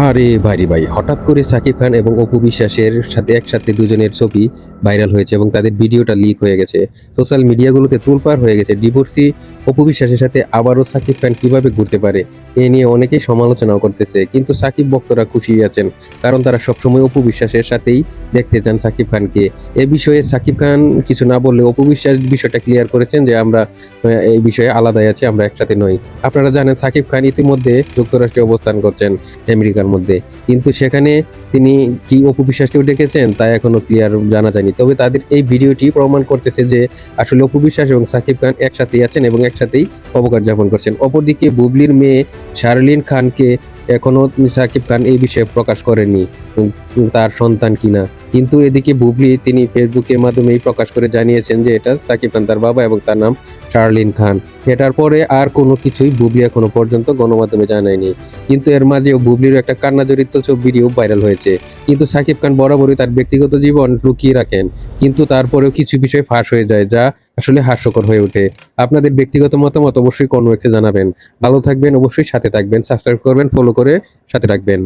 আরে ভাইরে ভাই! হঠাৎ করে সাকিব খান এবং অপু বিশ্বাসের সাথে একসাথে দুজনের ছবি ভাইরাল হয়েছে এবং তাদের ভিডিওটা লিক হয়ে গেছে। সোশ্যাল মিডিয়াগুলোতে তোলপাড় হয়ে গেছে। ডিভোর্সি অপু বিশ্বাসের সাথে আবারও সাকিব খান কিভাবে ঘুরতে পারে? এ নিয়ে অনেকেই সমালোচনাও করতেছে। কিন্তু সাকিব ভক্তরা খুশিই আছেন। কারণ তারা সবসময় অপু বিশ্বাসের সাথেই দেখতে চান সাকিব খানকে। এ বিষয়ে সাকিব খান কিছু না বললেও অপু বিশ্বাস বিষয়টা ক্লিয়ার করেছেন যে, "আমরা এই বিষয়ে আলাদাই আছি, আমরা একসাথে নই।" আপনারা জানেন সাকিব খান ইতিমধ্যে যুক্তরাষ্ট্রে অবস্থান করছেন। আমেরিকার মধ্যে। কিন্তু সেখানে তিনি কি অপু বিশ্বাসকেও ডেকেছেন তা এখনো ক্লিয়ার জানা যায়নি। তবে তাদের এই ভিডিওটি প্রমাণ করতেছে যে আসলে অপু বিশ্বাস এবং সাকিব খান একসাথেই আছেন এবং একসাথেই অবকাশ যাপন করছেন। অপরদিকে বুবলির মেয়ে শার্লিন খানকে এখনো সাকিব খান এই বিষয়ে প্রকাশ করেননি তার সন্তান কিনা। কিন্তু এদিকে বুবলি তিনি ফেসবুকের মাধ্যমেই প্রকাশ করে জানিয়েছেন যে এটা সাকিব খান তার বাবা এবং তার নাম শার্লিন খান। এটার পরে আর কোনো কিছুই বুবলি এখনো পর্যন্ত গণমাধ্যমে জানায়নি। কিন্তু এর মাঝেও বুবলির একটা কান্নাজড়িত ভিডিও ভাইরাল হয়েছে। কিন্তু সাকিব খান বরাবরই তার ব্যক্তিগত জীবন লুকিয়ে রাখেন। কিন্তু তারপরেও কিছু বিষয় ফাঁস হয়ে যায় যা আসলে হাস্যকর হয়ে ওঠে। আপনাদের ব্যক্তিগত মতামত অবশ্যই কমেন্ট বক্সে জানাবেন। ভালো থাকবেন, অবশ্যই সাথে থাকবেন। সাবস্ক্রাইব করবেন, ফলো করে সাথে রাখবেন।